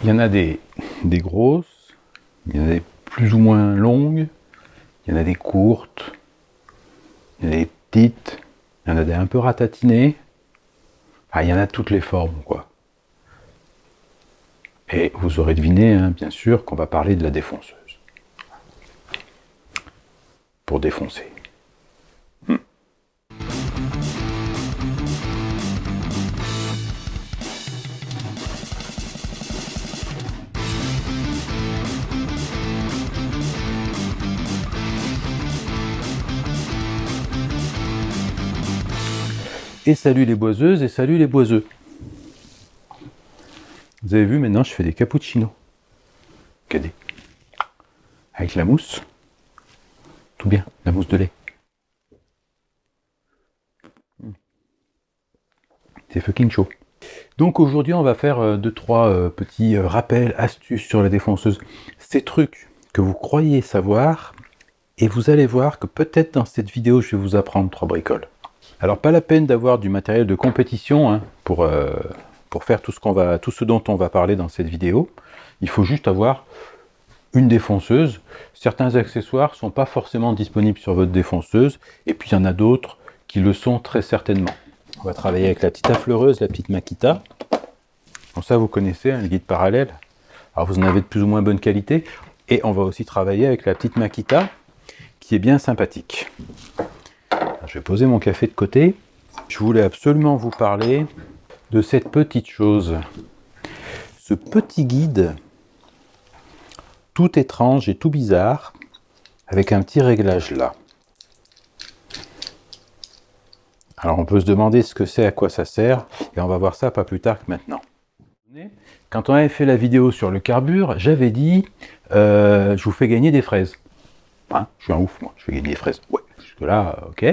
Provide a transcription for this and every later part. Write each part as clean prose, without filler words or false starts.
il y en a des grosses, il y en a des plus ou moins longues, il y en a des courtes, il y en a des petites, il y en a des un peu ratatinées. Enfin, il y en a toutes les formes, quoi. Et vous aurez deviné, hein, bien sûr, qu'on va parler de la défonceuse. Pour défoncer. Et salut les boiseuses et salut les boiseux. Vous avez vu, maintenant je fais des cappuccinos. Regardez. Avec la mousse. Tout bien, la mousse de lait. C'est fucking chaud. Donc aujourd'hui on va faire 2-3 petits rappels, astuces sur la défonceuse. Ces trucs que vous croyez savoir, et vous allez voir que peut-être dans cette vidéo je vais vous apprendre 3 bricoles. Alors pas la peine d'avoir du matériel de compétition hein, pour faire tout ce dont on va parler dans cette vidéo. Il faut juste avoir une défonceuse. Certains accessoires ne sont pas forcément disponibles sur votre défonceuse, et puis il y en a d'autres qui le sont très certainement. On va travailler avec la petite affleureuse, la petite Makita. Comme ça vous connaissez, un guide parallèle. Alors vous en avez de plus ou moins bonne qualité. Et on va aussi travailler avec la petite Makita, qui est bien sympathique. Alors, je vais poser mon café de côté. Je voulais absolument vous parler de cette petite chose. Ce petit guide, tout étrange et tout bizarre, avec un petit réglage là. Alors on peut se demander ce que c'est, à quoi ça sert, et on va voir ça pas plus tard que maintenant. Quand on avait fait la vidéo sur le carbure, j'avais dit je vous fais gagner des fraises. Hein, je suis un ouf, moi, je fais gagner des fraises. Ouais, jusque là, ok.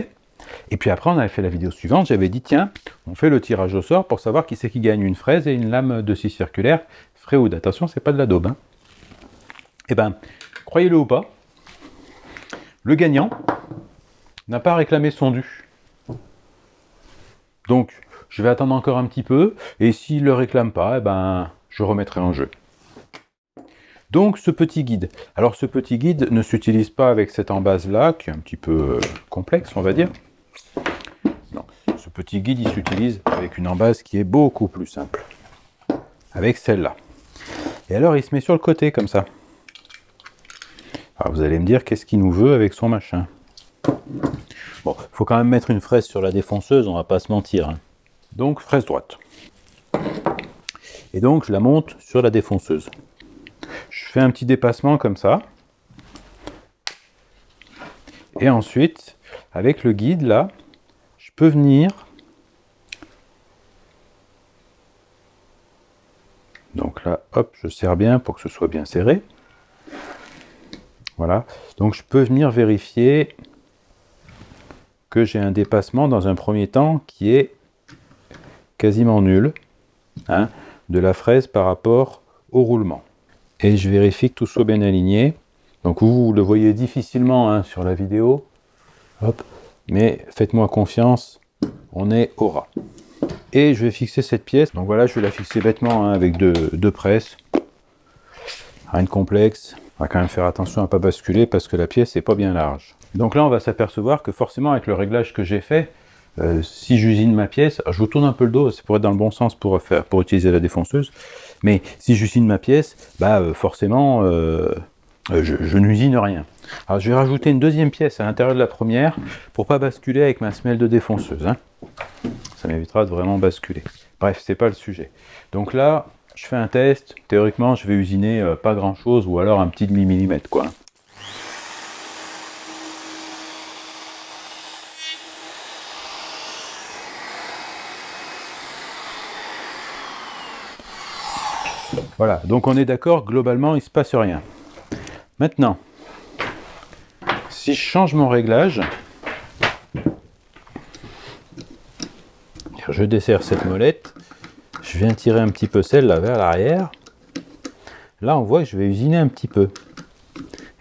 Et puis après, on avait fait la vidéo suivante, j'avais dit tiens, on fait le tirage au sort pour savoir qui c'est qui gagne une fraise et une lame de scie circulaire Freewood. Attention, c'est pas de la daube. Hein. Eh ben, croyez-le ou pas, le gagnant n'a pas réclamé son dû. Donc, je vais attendre encore un petit peu, et s'il ne le réclame pas, eh ben, je remettrai en jeu. Donc, ce petit guide. Alors, ce petit guide ne s'utilise pas avec cette embase-là, qui est un petit peu complexe, on va dire. Non, ce petit guide, il s'utilise avec une embase qui est beaucoup plus simple. Avec celle-là. Et alors, il se met sur le côté, comme ça. Alors, vous allez me dire, qu'est-ce qu'il nous veut avec son machin? Bon, il faut quand même mettre une fraise sur la défonceuse, on va pas se mentir. Hein. Donc, fraise droite. Et donc, je la monte sur la défonceuse. Je fais un petit dépassement comme ça. Et ensuite, avec le guide, là, je peux venir. Donc là, hop, je serre bien pour que ce soit bien serré. Voilà. Donc, je peux venir vérifier que j'ai un dépassement dans un premier temps qui est quasiment nul. Hein, de la fraise par rapport au roulement. Et je vérifie que tout soit bien aligné. Donc vous le voyez difficilement hein, sur la vidéo. Hop. Mais faites-moi confiance, on est au ras. Et je vais fixer cette pièce. Donc voilà, je vais la fixer bêtement hein, avec deux presses. Rien de complexe. On va quand même faire attention à ne pas basculer parce que la pièce n'est pas bien large. Donc là, on va s'apercevoir que forcément, avec le réglage que j'ai fait, si j'usine ma pièce, je vous tourne un peu le dos, c'est pour être dans le bon sens pour utiliser la défonceuse, mais si j'usine ma pièce, forcément, je n'usine rien. Alors je vais rajouter une deuxième pièce à l'intérieur de la première pour pas basculer avec ma semelle de défonceuse. Hein. Ça m'évitera de vraiment basculer. Bref, c'est pas le sujet. Donc là, je fais un test. Théoriquement, je vais usiner pas grand chose ou alors un petit demi-millimètre, quoi. Voilà, donc on est d'accord, globalement, il ne se passe rien. Maintenant, si je change mon réglage, je desserre cette molette, je viens tirer un petit peu celle-là vers l'arrière. Là, on voit que je vais usiner un petit peu.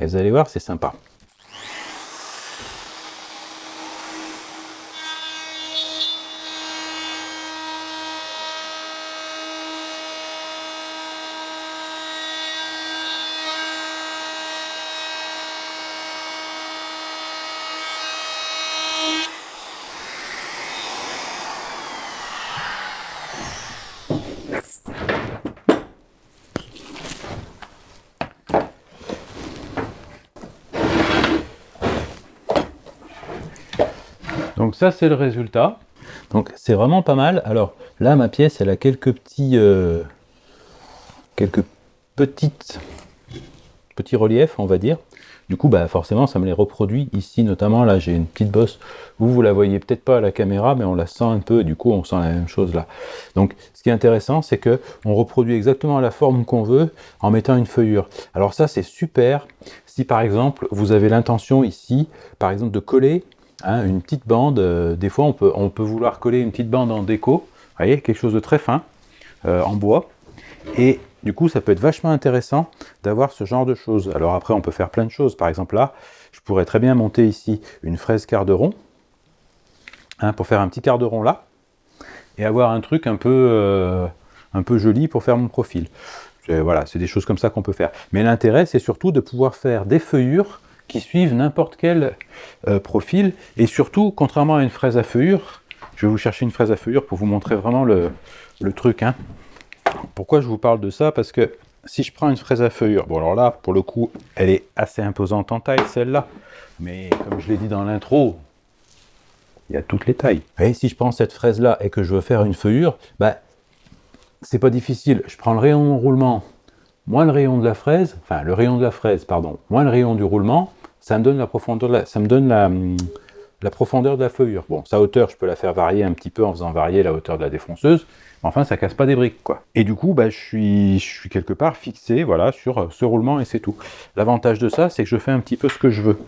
Et vous allez voir, c'est sympa. Donc ça, c'est le résultat. Donc c'est vraiment pas mal. Alors là, ma pièce, elle a quelques petits reliefs, on va dire. Du coup, bah, forcément, ça me les reproduit ici, notamment. Là, j'ai une petite bosse. Vous la voyez peut-être pas à la caméra, mais on la sent un peu. Du coup, on sent la même chose là. Donc, ce qui est intéressant, c'est que on reproduit exactement la forme qu'on veut en mettant une feuillure. Alors ça, c'est super. Si par exemple, vous avez l'intention ici, par exemple, de coller une petite bande. Des fois, on peut vouloir coller une petite bande en déco. Vous voyez, quelque chose de très fin en bois. Et du coup, ça peut être vachement intéressant d'avoir ce genre de choses. Alors après, on peut faire plein de choses. Par exemple, là, je pourrais très bien monter ici une fraise quart de rond, pour faire un petit quart de rond là, et avoir un truc un peu joli pour faire mon profil. Voilà, c'est des choses comme ça qu'on peut faire. Mais l'intérêt, c'est surtout de pouvoir faire des feuillures qui suivent n'importe quel profil. Et surtout, contrairement à une fraise à feuillure, je vais vous chercher une fraise à feuillure pour vous montrer vraiment le truc. Pourquoi je vous parle de ça? Parce que si je prends une fraise à feuillure, bon alors là, pour le coup, elle est assez imposante en taille, celle-là. Mais comme je l'ai dit dans l'intro, il y a toutes les tailles. Et si je prends cette fraise-là et que je veux faire une feuillure, bah, c'est pas difficile. Je prends le rayon de roulement, moins le rayon de la fraise, enfin le rayon de la fraise, pardon, moins le rayon du roulement, ça me donne la profondeur la profondeur de la feuillure. Bon, sa hauteur, je peux la faire varier un petit peu en faisant varier la hauteur de la défonceuse. Enfin, ça casse pas des briques, quoi. Et du coup, bah, je suis quelque part fixé, voilà, sur ce roulement et c'est tout. L'avantage de ça, c'est que je fais un petit peu ce que je veux.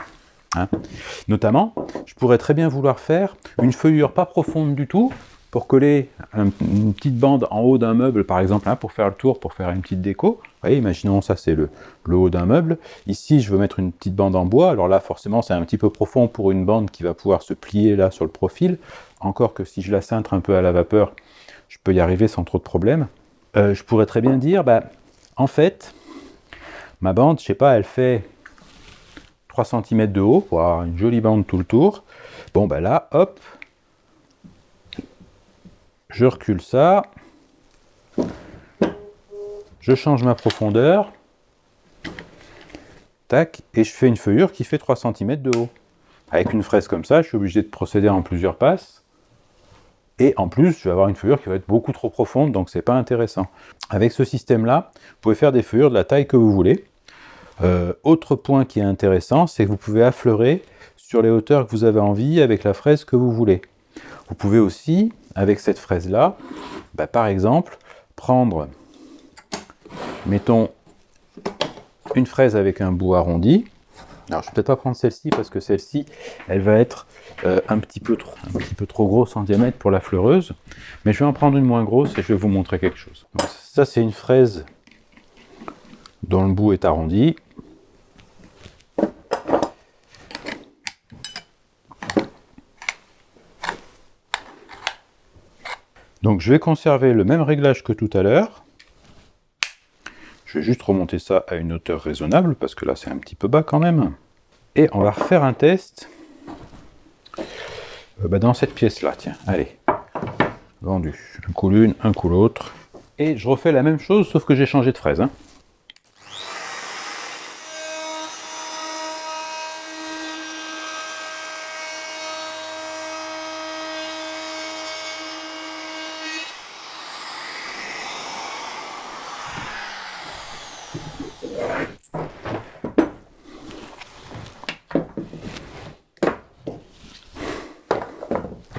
Notamment, je pourrais très bien vouloir faire une feuillure pas profonde du tout, pour coller une petite bande en haut d'un meuble, par exemple, pour faire le tour, pour faire une petite déco. Vous voyez, imaginons ça, c'est le haut d'un meuble. Ici, je veux mettre une petite bande en bois. Alors là, forcément, c'est un petit peu profond pour une bande qui va pouvoir se plier là sur le profil. Encore que si je la cintre un peu à la vapeur, je peux y arriver sans trop de problème. Je pourrais très bien dire, en fait, ma bande, je sais pas, elle fait 3 cm de haut pour avoir une jolie bande tout le tour. Bon, là, hop, je recule ça, je change ma profondeur, tac, et je fais une feuillure qui fait 3 cm de haut. Avec une fraise comme ça, je suis obligé de procéder en plusieurs passes. Et en plus, je vais avoir une feuillure qui va être beaucoup trop profonde, donc c'est pas intéressant. Avec ce système-là, vous pouvez faire des feuillures de la taille que vous voulez. Autre point qui est intéressant, c'est que vous pouvez affleurer sur les hauteurs que vous avez envie avec la fraise que vous voulez. Vous pouvez aussi, avec cette fraise-là, par exemple, prendre, mettons, une fraise avec un bout arrondi. Alors, je ne vais peut-être pas prendre celle-ci, parce que celle-ci, elle va être un petit peu trop grosse en diamètre pour la fleureuse. Mais je vais en prendre une moins grosse et je vais vous montrer quelque chose. Donc, ça, c'est une fraise dont le bout est arrondi. Donc je vais conserver le même réglage que tout à l'heure. Je vais juste remonter ça à une hauteur raisonnable, parce que là c'est un petit peu bas quand même. Et on va refaire un test dans cette pièce-là. Tiens, allez. Vendu. Un coup l'une, un coup l'autre. Et je refais la même chose, sauf que j'ai changé de fraise.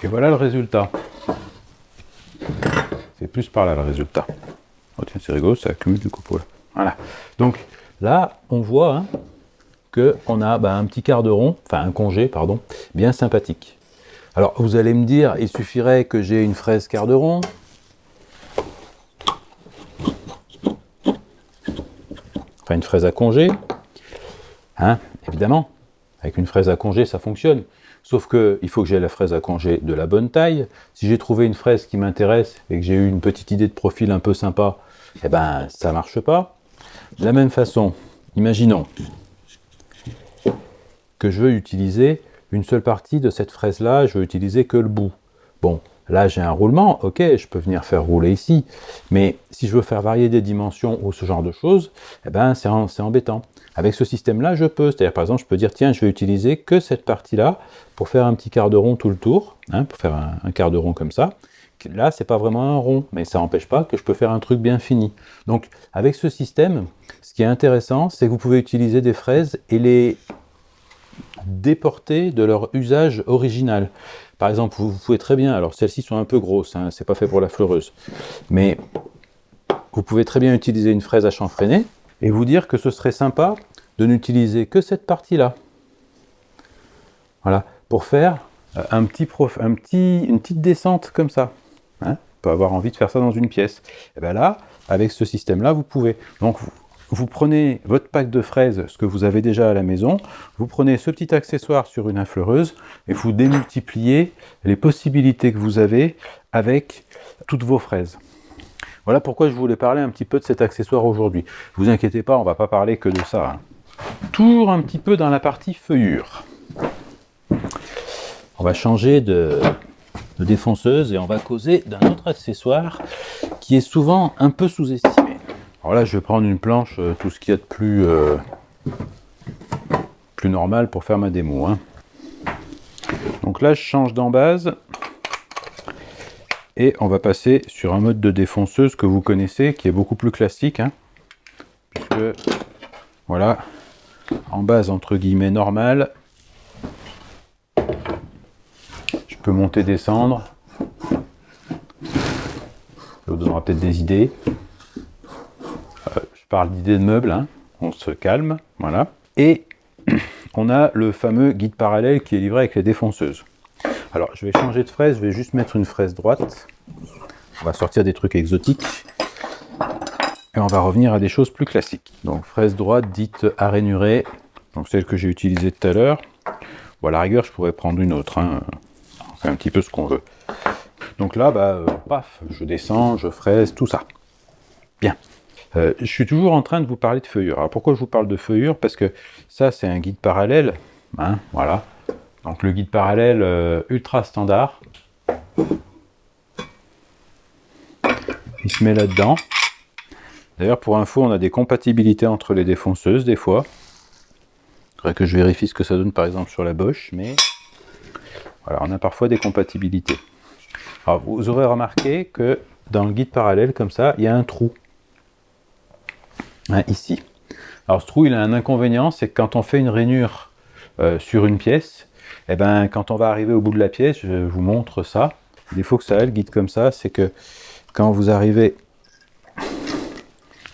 Et voilà le résultat. C'est plus par là le résultat. Oh tiens, c'est rigolo, ça accumule du copeau là. Voilà. Donc là, on voit qu'on a un petit quart de rond, enfin un congé, pardon, bien sympathique. Alors vous allez me dire, il suffirait que j'ai une fraise quart de rond. Enfin une fraise à congé. Évidemment. Avec une fraise à congé, ça fonctionne. Sauf qu'il faut que j'ai la fraise à congé de la bonne taille. Si j'ai trouvé une fraise qui m'intéresse et que j'ai eu une petite idée de profil un peu sympa, ça ne marche pas. De la même façon, imaginons que je veux utiliser une seule partie de cette fraise-là, je veux utiliser que le bout. Bon, Là, j'ai un roulement, ok, je peux venir faire rouler ici. Mais si je veux faire varier des dimensions ou ce genre de choses, eh ben, c'est embêtant. Avec ce système-là, je peux. C'est-à-dire, par exemple, je peux dire, tiens, je vais utiliser que cette partie-là pour faire un petit quart de rond tout le tour, hein, pour faire un quart de rond comme ça. Là, c'est pas vraiment un rond, mais ça n'empêche pas que je peux faire un truc bien fini. Donc, avec ce système, ce qui est intéressant, c'est que vous pouvez utiliser des fraises et les déporter de leur usage original. Par exemple, vous pouvez très bien, alors celles-ci sont un peu grosses, hein, c'est pas fait pour la fleureuse, mais vous pouvez très bien utiliser une fraise à chanfreiner et vous dire que ce serait sympa de n'utiliser que cette partie-là. Voilà, pour faire une petite descente comme ça. Hein, on peut avoir envie de faire ça dans une pièce. Et bien là, avec ce système-là, vous pouvez. Donc, vous prenez votre pack de fraises, ce que vous avez déjà à la maison, vous prenez ce petit accessoire sur une infleureuse et vous démultipliez les possibilités que vous avez avec toutes vos fraises. Voilà pourquoi je voulais parler un petit peu de cet accessoire aujourd'hui. Ne vous inquiétez pas, on ne va pas parler que de ça. Hein. Toujours un petit peu dans la partie feuillure. On va changer de défonceuse et on va causer d'un autre accessoire qui est souvent un peu sous-estimé. Alors là, je vais prendre une planche, tout ce qu'il y a de plus normal pour faire ma démo. Hein. Donc là, je change d'embase et on va passer sur un mode de défonceuse que vous connaissez, qui est beaucoup plus classique. Hein, puisque, voilà, en base entre guillemets normale, je peux monter, descendre. Ça vous donnera peut-être des idées. Je parle d'idées de meubles, hein. On se calme, voilà. Et on a le fameux guide parallèle qui est livré avec les défonceuses. Alors, je vais changer de fraise, je vais juste mettre une fraise droite. On va sortir des trucs exotiques. Et on va revenir à des choses plus classiques. Donc, fraise droite dite à rainurée, donc celle que j'ai utilisée tout à l'heure. Bon, à la rigueur, je pourrais prendre une autre. Hein. On fait un petit peu ce qu'on veut. Donc là, paf, je descends, je fraise, tout ça. Bien. Je suis toujours en train de vous parler de feuillure. Alors pourquoi je vous parle de feuillure? Parce que ça, c'est un guide parallèle. Hein, voilà. Donc le guide parallèle ultra standard. Il se met là-dedans. D'ailleurs, pour info, on a des compatibilités entre les défonceuses, des fois. Il faudrait que je vérifie ce que ça donne, par exemple, sur la Bosch, mais voilà, on a parfois des compatibilités. Alors, vous aurez remarqué que dans le guide parallèle, comme ça, il y a un trou. Hein, ici. Alors, ce trou, il a un inconvénient, c'est que quand on fait une rainure sur une pièce, eh ben, quand on va arriver au bout de la pièce, je vous montre ça. Le défaut que ça a, le guide comme ça, c'est que quand vous arrivez...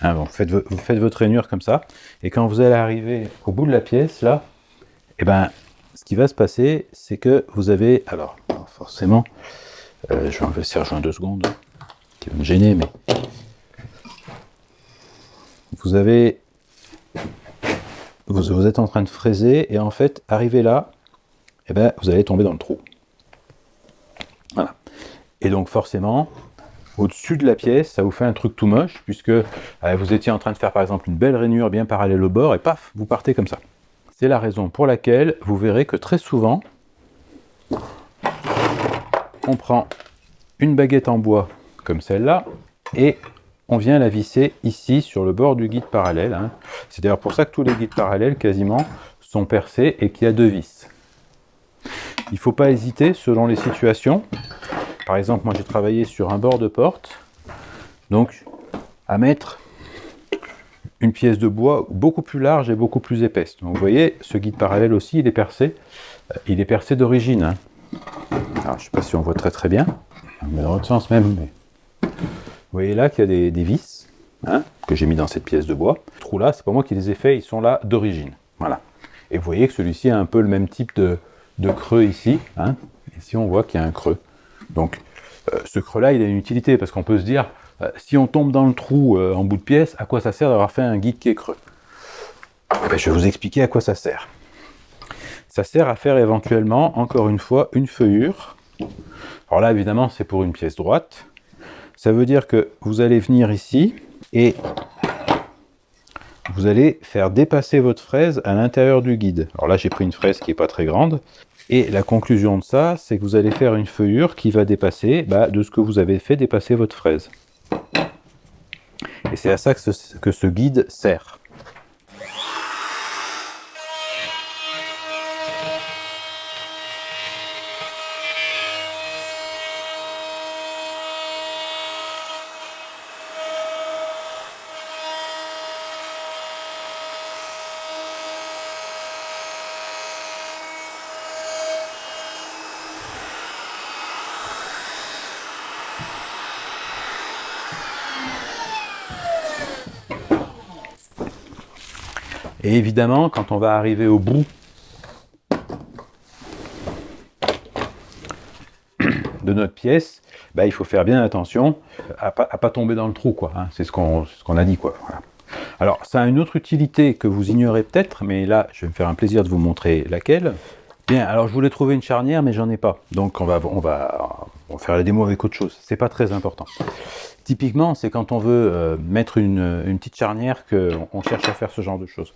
Hein, bon, vous faites votre rainure comme ça, et quand vous allez arriver au bout de la pièce, là, eh ben, ce qui va se passer, c'est que vous avez... Alors, forcément... je vais enlever le serre-joint 2 secondes, qui va me gêner, mais... Vous êtes en train de fraiser, et en fait, arrivé là, eh ben, vous allez tomber dans le trou. Voilà. Et donc, forcément, au-dessus de la pièce, ça vous fait un truc tout moche, puisque vous étiez en train de faire, par exemple, une belle rainure bien parallèle au bord, et paf, vous partez comme ça. C'est la raison pour laquelle vous verrez que très souvent, on prend une baguette en bois comme celle-là et on vient la visser ici sur le bord du guide parallèle. Hein. C'est d'ailleurs pour ça que tous les guides parallèles quasiment sont percés et qu'il y a 2 vis. Il ne faut pas hésiter selon les situations. Par exemple, moi j'ai travaillé sur un bord de porte, donc à mettre une pièce de bois beaucoup plus large et beaucoup plus épaisse. Donc vous voyez, ce guide parallèle aussi, il est percé d'origine. Hein. Alors, je ne sais pas si on voit très bien, mais dans l'autre sens même. Mais... Vous voyez là qu'il y a des vis, hein, que j'ai mis dans cette pièce de bois. Ce trou là, c'est pas moi qui les ai faits, ils sont là d'origine. Voilà. Et vous voyez que celui-ci a un peu le même type de creux ici. Hein. Ici, on voit qu'il y a un creux. Donc, ce creux-là, il a une utilité, parce qu'on peut se dire, si on tombe dans le trou en bout de pièce, à quoi ça sert d'avoir fait un guide qui est creux? Eh bien, je vais vous expliquer à quoi ça sert. Ça sert à faire éventuellement, encore une fois, une feuillure. Alors là, évidemment, c'est pour une pièce droite. Ça veut dire que vous allez venir ici et vous allez faire dépasser votre fraise à l'intérieur du guide. Alors là, j'ai pris une fraise qui n'est pas très grande. Et la conclusion de ça, c'est que vous allez faire une feuillure qui va dépasser de ce que vous avez fait dépasser votre fraise. Et c'est à ça que ce guide sert. Et évidemment, quand on va arriver au bout de notre pièce, il faut faire bien attention à pas tomber dans le trou, quoi. Hein. C'est ce qu'on a dit, quoi. Voilà. Alors, ça a une autre utilité que vous ignorez peut-être, mais là, je vais me faire un plaisir de vous montrer laquelle. Bien, alors je voulais trouver une charnière, mais j'en ai pas. Donc, on va faire la démo avec autre chose. C'est pas très important. Typiquement, c'est quand on veut mettre une petite charnière qu'on cherche à faire ce genre de choses.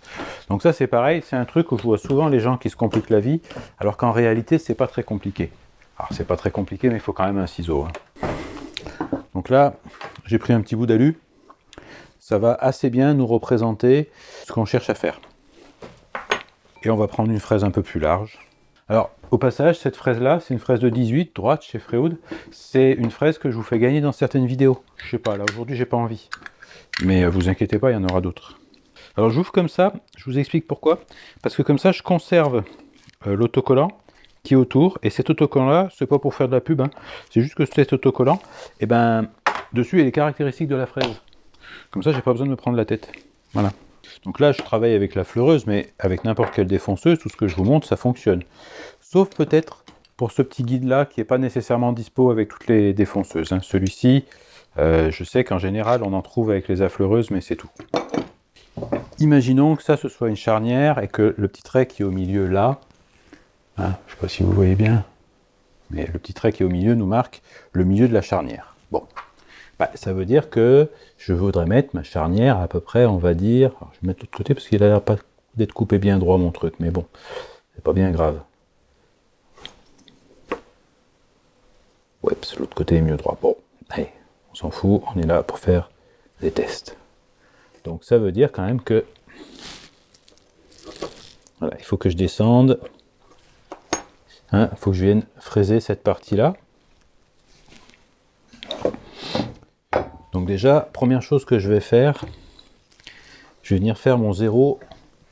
Donc ça, c'est pareil, c'est un truc où je vois souvent les gens qui se compliquent la vie, alors qu'en réalité, c'est pas très compliqué. Alors, c'est pas très compliqué, mais il faut quand même un ciseau. Hein. Donc là, j'ai pris un petit bout d'alu. Ça va assez bien nous représenter ce qu'on cherche à faire. Et on va prendre une fraise un peu plus large. Alors, au passage, cette fraise-là, c'est une fraise de 18, droite, chez Freud. C'est une fraise que je vous fais gagner dans certaines vidéos. Je sais pas, là, aujourd'hui, j'ai pas envie. Mais vous inquiétez pas, il y en aura d'autres. Alors, j'ouvre comme ça, je vous explique pourquoi. Parce que comme ça, je conserve l'autocollant qui est autour. Et cet autocollant-là, c'est pas pour faire de la pub, hein. C'est juste que cet autocollant, dessus, il y a les caractéristiques de la fraise. Comme ça, j'ai pas besoin de me prendre la tête. Voilà. Donc là, je travaille avec la fleureuse, mais avec n'importe quelle défonceuse, tout ce que je vous montre, ça fonctionne. Sauf peut-être pour ce petit guide-là, qui n'est pas nécessairement dispo avec toutes les défonceuses. Hein. Celui-ci, je sais qu'en général, on en trouve avec les affleureuses, mais c'est tout. Imaginons que ça, ce soit une charnière, et que le petit trait qui est au milieu là, hein, je ne sais pas si vous voyez bien, mais le petit trait qui est au milieu nous marque le milieu de la charnière. Bon. Ça veut dire que je voudrais mettre ma charnière à peu près, on va dire, alors je vais mettre de l'autre côté parce qu'il a l'air pas d'être coupé bien droit mon truc, mais bon, c'est pas bien grave. Ouais, parce que l'autre côté est mieux droit. Bon, allez, on s'en fout, on est là pour faire des tests. Donc ça veut dire quand même que, voilà, il faut que je descende, hein, il faut que je vienne fraiser cette partie-là. Donc déjà, première chose que je vais faire, je vais venir faire mon zéro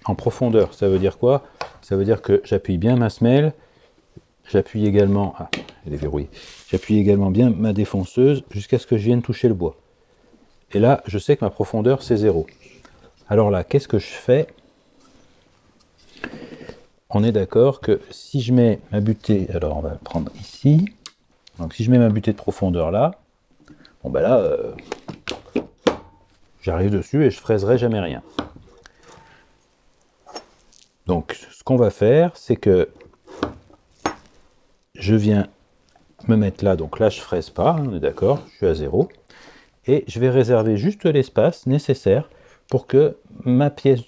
en profondeur. Ça veut dire quoi? Ça veut dire que j'appuie bien ma semelle, j'appuie également, elle est verrouillée, j'appuie également bien ma défonceuse jusqu'à ce que je vienne toucher le bois. Et là, je sais que ma profondeur, c'est 0. Alors là, qu'est-ce que je fais? On est d'accord que si je mets ma butée, alors on va le prendre ici, donc si je mets ma butée de profondeur là, bon là, j'arrive dessus et je fraiserai jamais rien. Donc ce qu'on va faire, c'est que je viens me mettre là, donc là je fraise pas, on est d'accord, je suis à 0, et je vais réserver juste l'espace nécessaire pour que ma pièce,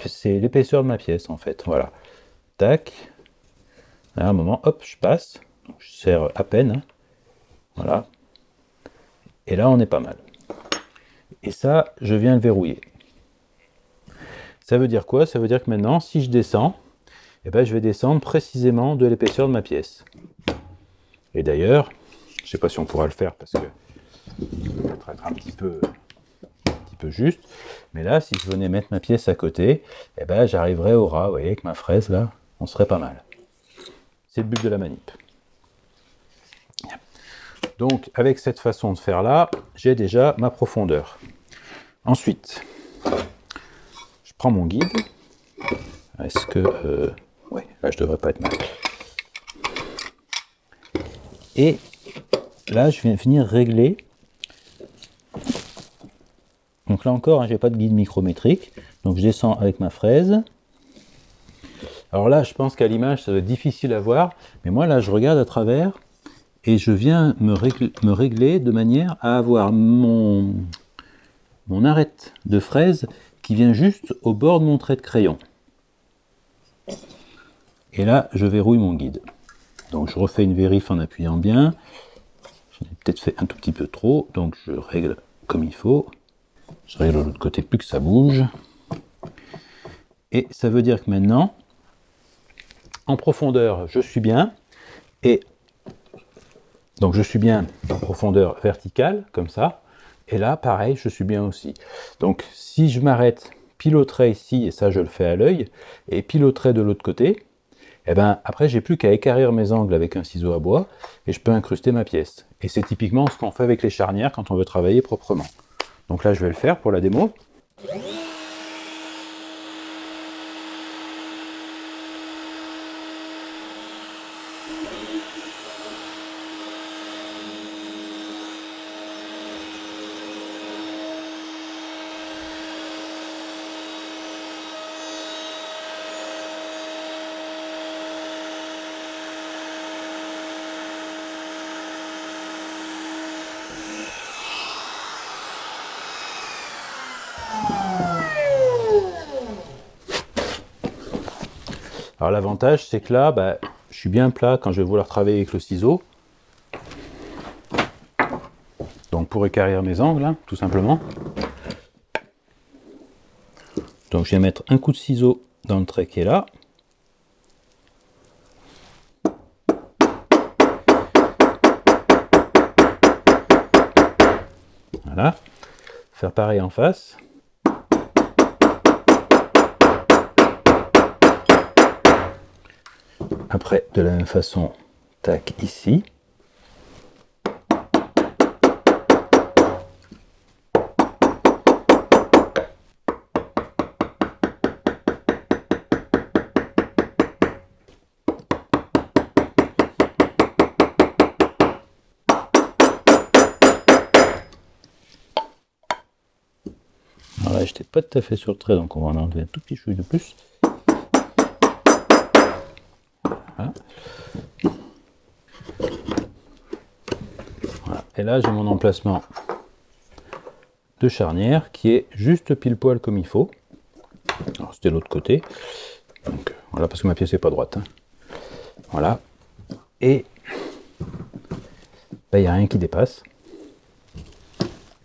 c'est l'épaisseur de ma pièce en fait, voilà. Tac, à un moment, hop, je passe, je serre à peine, hein. Voilà. Et là, on est pas mal. Et ça, je viens le verrouiller. Ça veut dire quoi? Ça veut dire que maintenant, si je descends, je vais descendre précisément de l'épaisseur de ma pièce. Et d'ailleurs, je ne sais pas si on pourra le faire parce que ça va être un petit peu juste. Mais là, si je venais mettre ma pièce à côté, j'arriverais au ras. Vous voyez, avec ma fraise, là, on serait pas mal. C'est le but de la manip. Donc, avec cette façon de faire là, j'ai déjà ma profondeur. Ensuite, je prends mon guide. Est-ce que... ouais, là, je devrais pas être mal. Et là, je vais venir régler. Donc là encore, hein, j'ai pas de guide micrométrique. Donc, je descends avec ma fraise. Alors là, je pense qu'à l'image, ça va être difficile à voir. Mais moi, là, je regarde à travers. Et je viens me régler de manière à avoir mon arête de fraise qui vient juste au bord de mon trait de crayon. Et là, je verrouille mon guide. Donc je refais une vérif en appuyant bien. J'en ai peut-être fait un tout petit peu trop, donc je règle comme il faut. Je règle de l'autre côté, plus que ça bouge. Et ça veut dire que maintenant, en profondeur, je suis bien. Et donc je suis bien en profondeur verticale, comme ça. Et là, pareil, je suis bien aussi. Donc si je m'arrête pile au trait ici, et ça je le fais à l'œil, et pile au trait de l'autre côté, et ben après j'ai plus qu'à équarrir mes angles avec un ciseau à bois, et je peux incruster ma pièce. Et c'est typiquement ce qu'on fait avec les charnières quand on veut travailler proprement. Donc là je vais le faire pour la démo. Alors l'avantage c'est que là, je suis bien plat quand je vais vouloir travailler avec le ciseau. Donc pour équarrir mes angles, hein, tout simplement. Donc je vais mettre un coup de ciseau dans le trait qui est là. Voilà. Faire pareil en face. Après, de la même façon, tac, ici. Alors là, j'étais pas tout à fait sur le trait, donc on va en enlever un tout petit chouille de plus. Voilà. Voilà. Et là, j'ai mon emplacement de charnière qui est juste pile poil comme il faut. Alors c'était l'autre côté. Donc voilà, parce que ma pièce n'est pas droite. Hein. Voilà. Et il n'y a rien qui dépasse.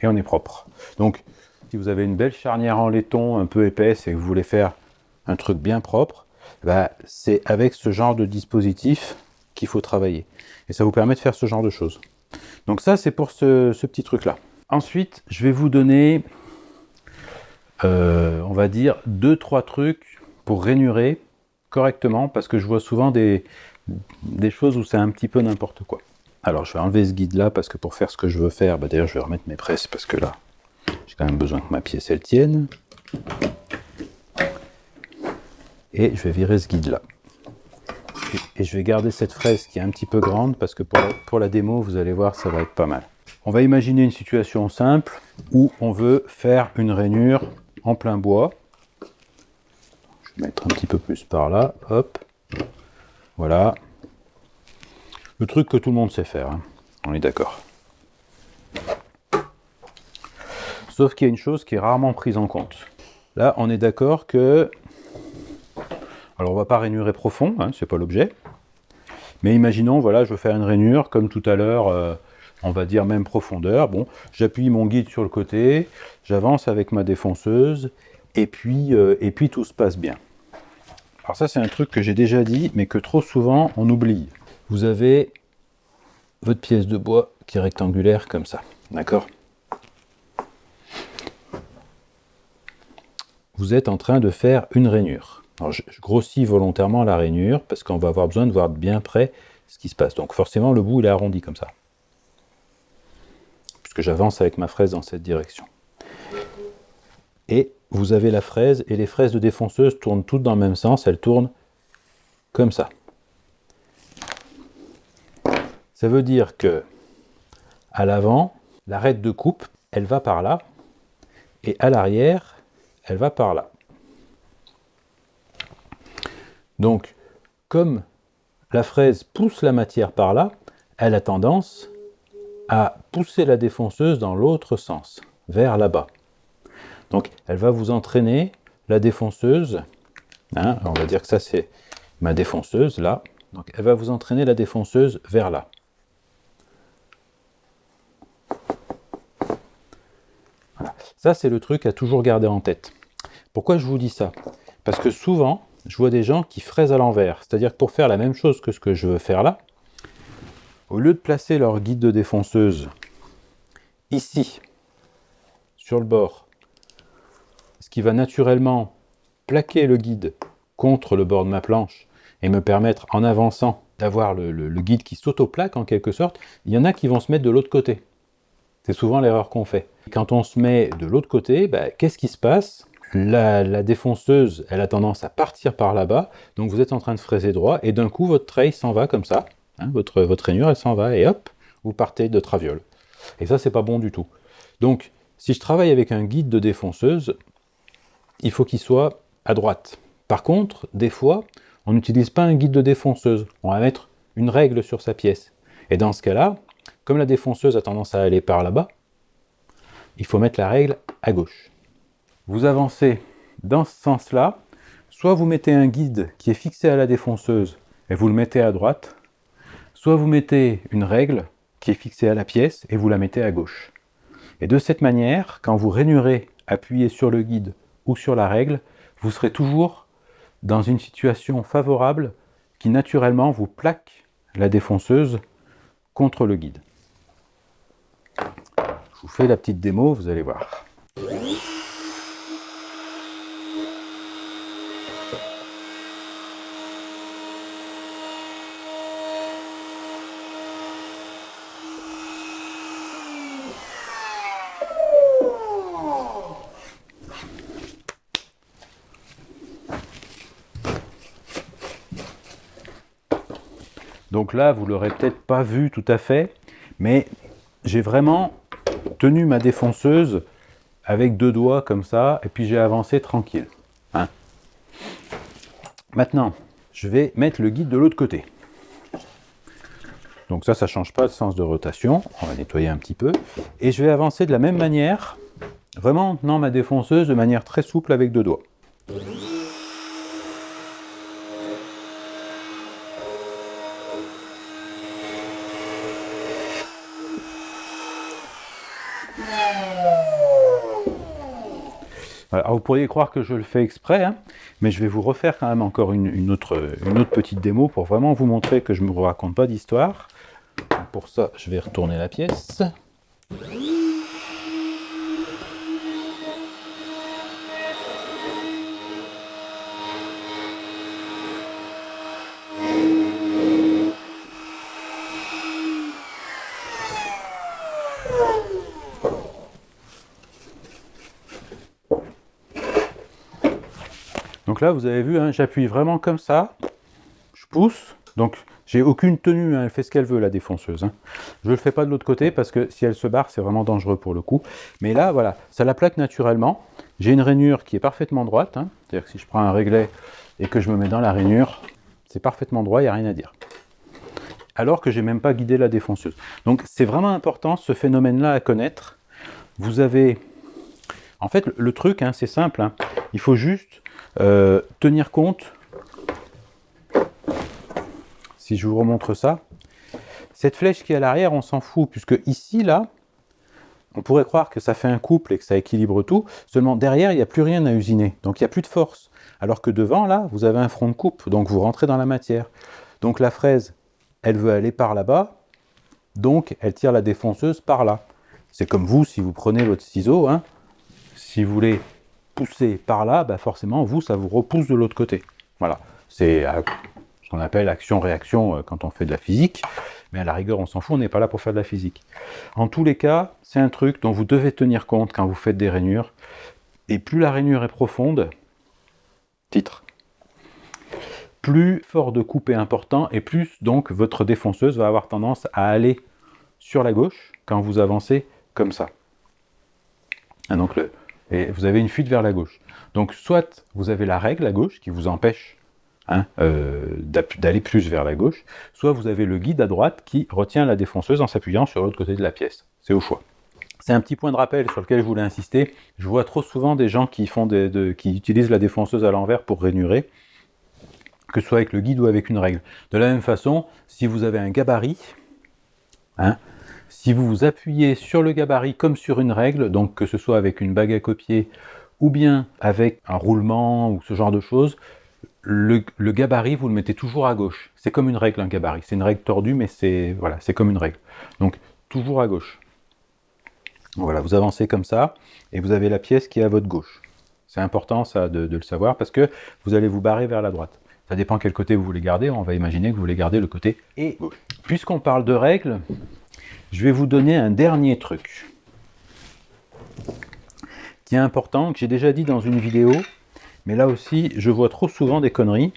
Et on est propre. Donc si vous avez une belle charnière en laiton un peu épaisse et que vous voulez faire un truc bien propre, c'est avec ce genre de dispositif qu'il faut travailler. Et ça vous permet de faire ce genre de choses. Donc ça, c'est pour ce petit truc-là. Ensuite, je vais vous donner, on va dire, 2-3 trucs pour rainurer correctement, parce que je vois souvent des choses où c'est un petit peu n'importe quoi. Alors, je vais enlever ce guide-là, parce que pour faire ce que je veux faire, d'ailleurs, je vais remettre mes presses, parce que là, j'ai quand même besoin que ma pièce, elle tienne. Et je vais virer ce guide-là. Et je vais garder cette fraise qui est un petit peu grande, parce que pour la démo, vous allez voir, ça va être pas mal. On va imaginer une situation simple où on veut faire une rainure en plein bois. Je vais mettre un petit peu plus par là, hop. Voilà. Le truc que tout le monde sait faire, hein. On est d'accord. Sauf qu'il y a une chose qui est rarement prise en compte. Là, on est d'accord que... Alors, on va pas rainurer profond, hein, c'est pas l'objet. Mais imaginons, voilà, je veux faire une rainure, comme tout à l'heure, on va dire même profondeur. Bon, j'appuie mon guide sur le côté, j'avance avec ma défonceuse, et puis tout se passe bien. Alors ça, c'est un truc que j'ai déjà dit, mais que trop souvent, on oublie. Vous avez votre pièce de bois qui est rectangulaire comme ça, d'accord ? Vous êtes en train de faire une rainure. Alors je grossis volontairement la rainure, parce qu'on va avoir besoin de voir de bien près ce qui se passe. Donc forcément, le bout, il est arrondi comme ça. Puisque j'avance avec ma fraise dans cette direction. Et vous avez la fraise, et les fraises de défonceuse tournent toutes dans le même sens, elles tournent comme ça. Ça veut dire que, à l'avant, l'arête de coupe, elle va par là, et à l'arrière, elle va par là. Donc, comme la fraise pousse la matière par là, elle a tendance à pousser la défonceuse dans l'autre sens, vers là-bas. Donc elle va vous entraîner la défonceuse, hein, on va dire que ça c'est ma défonceuse là, donc elle va vous entraîner la défonceuse vers là. Voilà. Ça c'est le truc à toujours garder en tête. Pourquoi je vous dis ça? Parce que souvent, je vois des gens qui fraisent à l'envers, c'est-à-dire que pour faire la même chose que ce que je veux faire là, au lieu de placer leur guide de défonceuse ici, sur le bord, ce qui va naturellement plaquer le guide contre le bord de ma planche et me permettre, en avançant, d'avoir le guide qui s'auto-plaque en quelque sorte, il y en a qui vont se mettre de l'autre côté. C'est souvent l'erreur qu'on fait. Quand on se met de l'autre côté, qu'est-ce qui se passe? La défonceuse, elle a tendance à partir par là-bas, donc vous êtes en train de fraiser droit, et d'un coup, votre treille s'en va comme ça, hein, votre rainure, elle s'en va, et hop, vous partez de traviole. Et ça, c'est pas bon du tout. Donc, si je travaille avec un guide de défonceuse, il faut qu'il soit à droite. Par contre, des fois, on n'utilise pas un guide de défonceuse, on va mettre une règle sur sa pièce. Et dans ce cas-là, comme la défonceuse a tendance à aller par là-bas, il faut mettre la règle à gauche. Vous avancez dans ce sens-là, soit vous mettez un guide qui est fixé à la défonceuse et vous le mettez à droite, soit vous mettez une règle qui est fixée à la pièce et vous la mettez à gauche. Et de cette manière, quand vous rainurez appuyé sur le guide ou sur la règle, vous serez toujours dans une situation favorable qui naturellement vous plaque la défonceuse contre le guide. Je vous fais la petite démo, vous allez voir. Donc là, vous ne l'aurez peut-être pas vu tout à fait, mais j'ai vraiment tenu ma défonceuse avec 2 doigts comme ça, et puis j'ai avancé tranquille. Hein. Maintenant, je vais mettre le guide de l'autre côté. Donc ça ne change pas le sens de rotation. On va nettoyer un petit peu. Et je vais avancer de la même manière, vraiment en tenant ma défonceuse de manière très souple avec 2 doigts. Alors vous pourriez croire que je le fais exprès, hein, mais je vais vous refaire quand même encore une autre petite démo pour vraiment vous montrer que je ne me raconte pas d'histoire. Pour ça, je vais retourner la pièce. Donc là, vous avez vu, hein, j'appuie vraiment comme ça, je pousse, donc j'ai aucune tenue, hein, elle fait ce qu'elle veut, la défonceuse. Hein. Je ne le fais pas de l'autre côté, parce que si elle se barre, c'est vraiment dangereux pour le coup. Mais là, voilà, ça la plaque naturellement. J'ai une rainure qui est parfaitement droite, hein, c'est-à-dire que si je prends un réglet et que je me mets dans la rainure, c'est parfaitement droit, il n'y a rien à dire. Alors que je n'ai même pas guidé la défonceuse. Donc c'est vraiment important, ce phénomène-là à connaître. Vous avez... En fait, le truc, hein, c'est simple, hein, il faut juste tenir compte, si je vous remontre ça, cette flèche qui est à l'arrière, on s'en fout, puisque ici, là, on pourrait croire que ça fait un couple et que ça équilibre tout, seulement derrière, il n'y a plus rien à usiner, donc il n'y a plus de force. Alors que devant, là, vous avez un front de coupe, donc vous rentrez dans la matière. Donc la fraise, elle veut aller par là-bas, donc elle tire la défonceuse par là. C'est comme vous, si vous prenez votre ciseau, hein, si vous voulez pousser par là, forcément, vous, ça vous repousse de l'autre côté. Voilà, c'est ce qu'on appelle action-réaction quand on fait de la physique, mais à la rigueur, on s'en fout, on n'est pas là pour faire de la physique. En tous les cas, c'est un truc dont vous devez tenir compte quand vous faites des rainures, et plus la rainure est profonde, titre, plus fort de coupe est important, et plus donc votre défonceuse va avoir tendance à aller sur la gauche quand vous avancez comme ça. Ah, donc et vous avez une fuite vers la gauche. Donc soit vous avez la règle à gauche qui vous empêche d'aller plus vers la gauche, soit vous avez le guide à droite qui retient la défonceuse en s'appuyant sur l'autre côté de la pièce. C'est au choix. C'est un petit point de rappel sur lequel je voulais insister. Je vois trop souvent des gens qui utilisent la défonceuse à l'envers pour rainurer, que ce soit avec le guide ou avec une règle. De la même façon, si vous avez un gabarit, hein, si vous vous appuyez sur le gabarit comme sur une règle, donc que ce soit avec une bague à copier ou bien avec un roulement ou ce genre de choses, le gabarit, vous le mettez toujours à gauche. C'est comme une règle, un gabarit. C'est une règle tordue, mais c'est comme une règle. Donc, toujours à gauche. Voilà, vous avancez comme ça, et vous avez la pièce qui est à votre gauche. C'est important ça de le savoir, parce que vous allez vous barrer vers la droite. Ça dépend quel côté vous voulez garder, on va imaginer que vous voulez garder le côté et gauche. Puisqu'on parle de règles, je vais vous donner un dernier truc qui est important, que j'ai déjà dit dans une vidéo, mais là aussi, je vois trop souvent des conneries.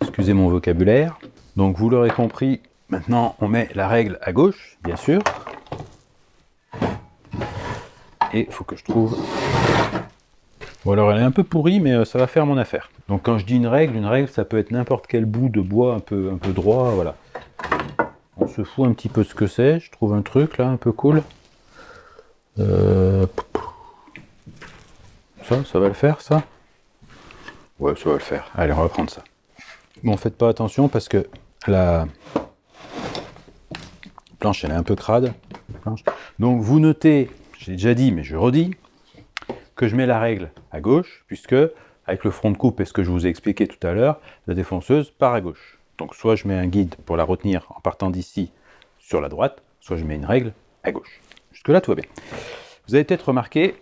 Excusez mon vocabulaire. Donc vous l'aurez compris, maintenant on met la règle à gauche, bien sûr. Et il faut que je trouve... Bon alors elle est un peu pourrie, mais ça va faire mon affaire. Donc quand je dis une règle ça peut être n'importe quel bout de bois un peu droit, voilà. On se fout un petit peu de ce que c'est, je trouve un truc là un peu cool. Ça va le faire ça? Ouais, ça va le faire. Allez, on va prendre ça. Bon, faites pas attention parce que la planche elle est un peu crade. Donc vous notez, j'ai déjà dit mais je redis, que je mets la règle à gauche, puisque avec le front de coupe et ce que je vous ai expliqué tout à l'heure, la défonceuse part à gauche. Donc soit je mets un guide pour la retenir en partant d'ici sur la droite, soit je mets une règle à gauche. Jusque là tout va bien. Vous avez peut-être remarqué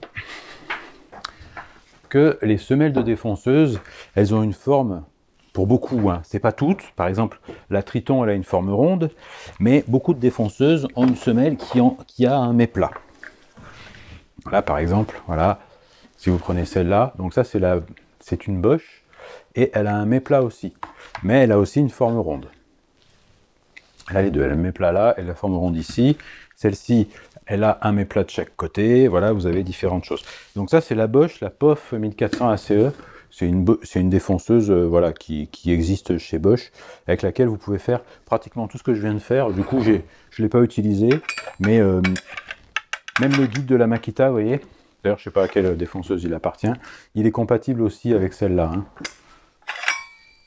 que les semelles de défonceuse, elles ont une forme, pour beaucoup, hein, c'est pas toutes, par exemple la Triton elle a une forme ronde, mais beaucoup de défonceuses ont une semelle qui a un méplat. Là par exemple, voilà, si vous prenez celle-là, donc ça c'est une Bosch, et elle a un méplat aussi, mais elle a aussi une forme ronde. Elle a les deux, elle a le méplat là, et la forme ronde ici. Celle-ci, elle a un méplat de chaque côté, voilà, vous avez différentes choses. Donc ça c'est la Bosch, la POF 1400 ACE, c'est une défonceuse voilà, qui existe chez Bosch, avec laquelle vous pouvez faire pratiquement tout ce que je viens de faire. Du coup, je ne l'ai pas utilisé, mais même le guide de la Makita, vous voyez, d'ailleurs je ne sais pas à quelle défonceuse il appartient, il est compatible aussi avec celle-là. Hein.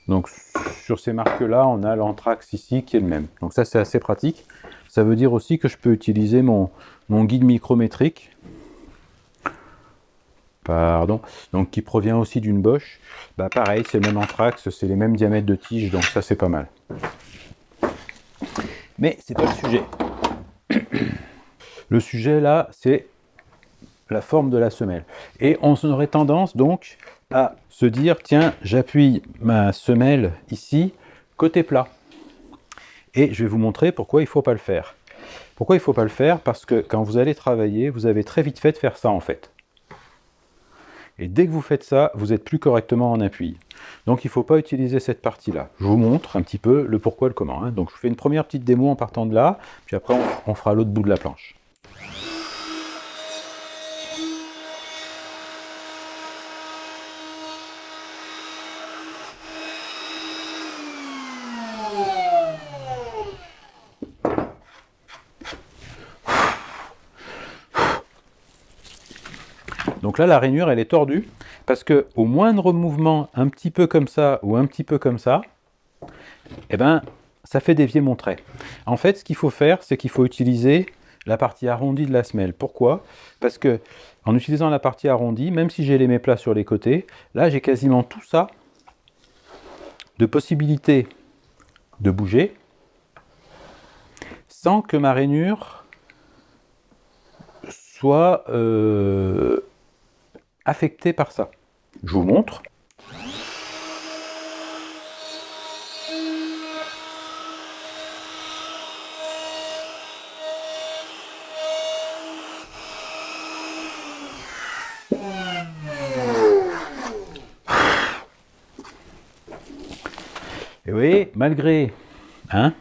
Donc sur ces marques-là, on a l'Anthrax ici qui est le même. Donc ça c'est assez pratique. Ça veut dire aussi que je peux utiliser mon guide micrométrique. Pardon. Donc qui provient aussi d'une Bosch. Bah pareil, c'est le même Anthrax, c'est les mêmes diamètres de tige, donc ça c'est pas mal. Mais c'est pas le sujet. Le sujet là, c'est la forme de la semelle. Et on aurait tendance donc à se dire, tiens, j'appuie ma semelle ici, côté plat. Et je vais vous montrer pourquoi il ne faut pas le faire. Pourquoi il ne faut pas le faire? Parce que quand vous allez travailler, vous avez très vite fait de faire ça en fait. Et dès que vous faites ça, vous n'êtes plus correctement en appui. Donc il ne faut pas utiliser cette partie-là. Je vous montre un petit peu le pourquoi et le comment. Hein. Donc je fais une première petite démo en partant de là, puis après on fera l'autre bout de la planche. Donc là, la rainure, elle est tordue, parce que au moindre mouvement, un petit peu comme ça, ou un petit peu comme ça, eh ben, ça fait dévier mon trait. En fait, ce qu'il faut faire, c'est qu'il faut utiliser la partie arrondie de la semelle. Pourquoi? Parce que en utilisant la partie arrondie, même si j'ai les méplats sur les côtés, là, j'ai quasiment tout ça de possibilités de bouger, sans que ma rainure soit affecté par ça. Je vous montre. Et vous voyez, malgré, hein,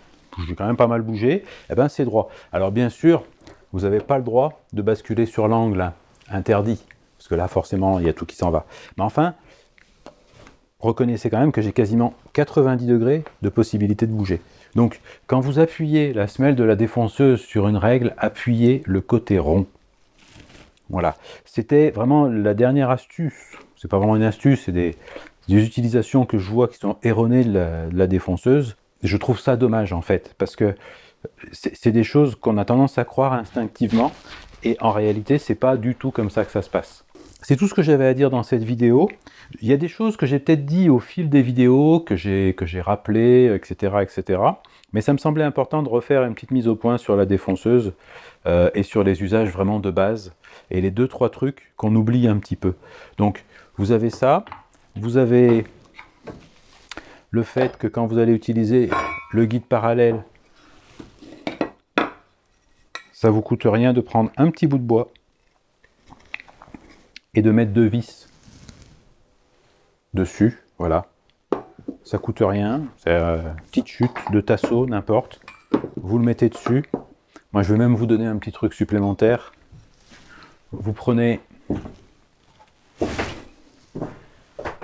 j'ai quand même pas mal bougé, eh ben c'est droit. Alors bien sûr, vous n'avez pas le droit de basculer sur l'angle, hein, interdit. Parce que là, forcément, il y a tout qui s'en va. Mais enfin, reconnaissez quand même que j'ai quasiment 90 degrés de possibilité de bouger. Donc, quand vous appuyez la semelle de la défonceuse sur une règle, appuyez le côté rond. Voilà. C'était vraiment la dernière astuce. C'est pas vraiment une astuce, c'est des utilisations que je vois qui sont erronées de la défonceuse. Et je trouve ça dommage, en fait, parce que c'est des choses qu'on a tendance à croire instinctivement, et en réalité, c'est pas du tout comme ça que ça se passe. C'est tout ce que j'avais à dire dans cette vidéo. Il y a des choses que j'ai peut-être dit au fil des vidéos, que j'ai rappelé, etc., etc. Mais ça me semblait important de refaire une petite mise au point sur la défonceuse et sur les usages vraiment de base et les 2-3 trucs qu'on oublie un petit peu. Donc, vous avez ça, vous avez le fait que quand vous allez utiliser le guide parallèle, ça vous coûte rien de prendre un petit bout de bois et de mettre 2 vis dessus, voilà. Ça coûte rien, c'est une petite chute de tasseau, n'importe. Vous le mettez dessus. Moi, je vais même vous donner un petit truc supplémentaire. Vous prenez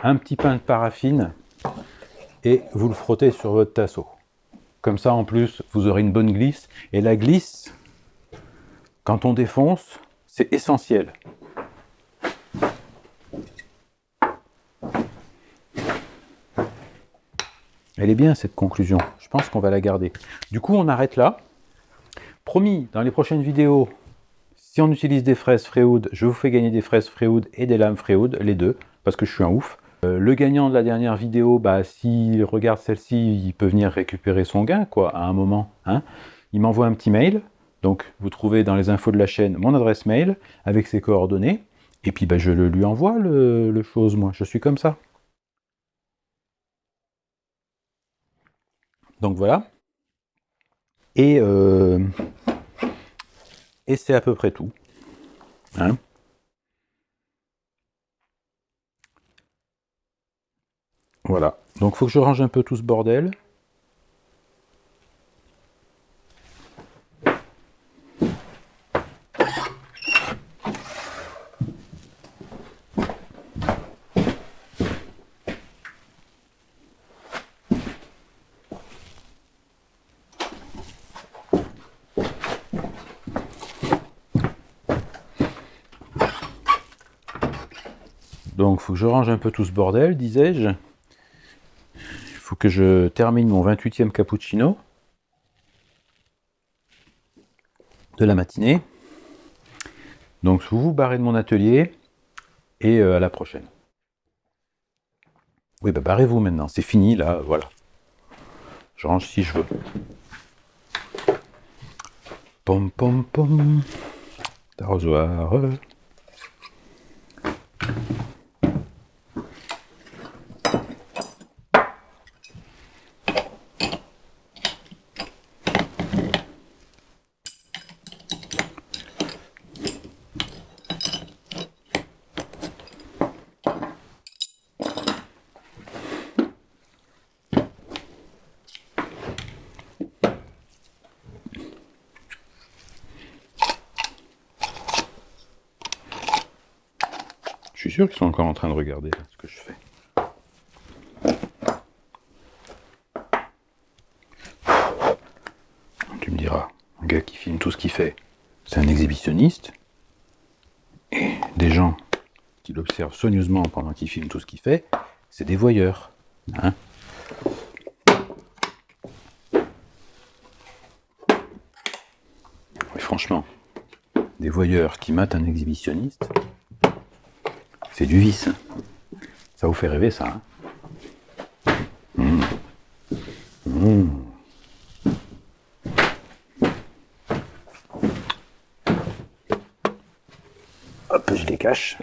un petit pain de paraffine et vous le frottez sur votre tasseau. Comme ça, en plus, vous aurez une bonne glisse. Et la glisse, quand on défonce, c'est essentiel. Elle est bien, cette conclusion. Je pense qu'on va la garder. Du coup, on arrête là. Promis, dans les prochaines vidéos, si on utilise des fraises Freewood, je vous fais gagner des fraises Freewood et des lames Freewood, les deux, parce que je suis un ouf. Le gagnant de la dernière vidéo, bah, s'il regarde celle-ci, il peut venir récupérer son gain, quoi, à un moment. Hein. Il m'envoie un petit mail. Donc, vous trouvez dans les infos de la chaîne mon adresse mail avec ses coordonnées. Et puis, bah, je le lui envoie, le chose, moi. Je suis comme ça. Donc, voilà. Et c'est à peu près tout. Hein. Voilà. Donc, il faut que je range un peu tout ce bordel. Donc, il faut que je range un peu tout ce bordel, disais-je. Il faut que je termine mon 28e cappuccino de la matinée. Donc, vous vous barrez de mon atelier et à la prochaine. Oui, bah barrez-vous maintenant. C'est fini, là, voilà. Je range si je veux. Pom, pom, pom. D'arrosoir. Je suis sûr qu'ils sont encore en train de regarder ce que je fais. Tu me diras, un gars qui filme tout ce qu'il fait, c'est un exhibitionniste. Et des gens qui l'observent soigneusement pendant qu'il filme tout ce qu'il fait, c'est des voyeurs. Hein. Et franchement, des voyeurs qui matent un exhibitionniste, c'est du vice. Ça vous fait rêver, ça. Hein. Hop, je les cache.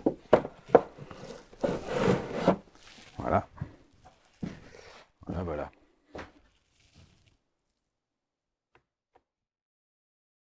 Voilà. Voilà, voilà.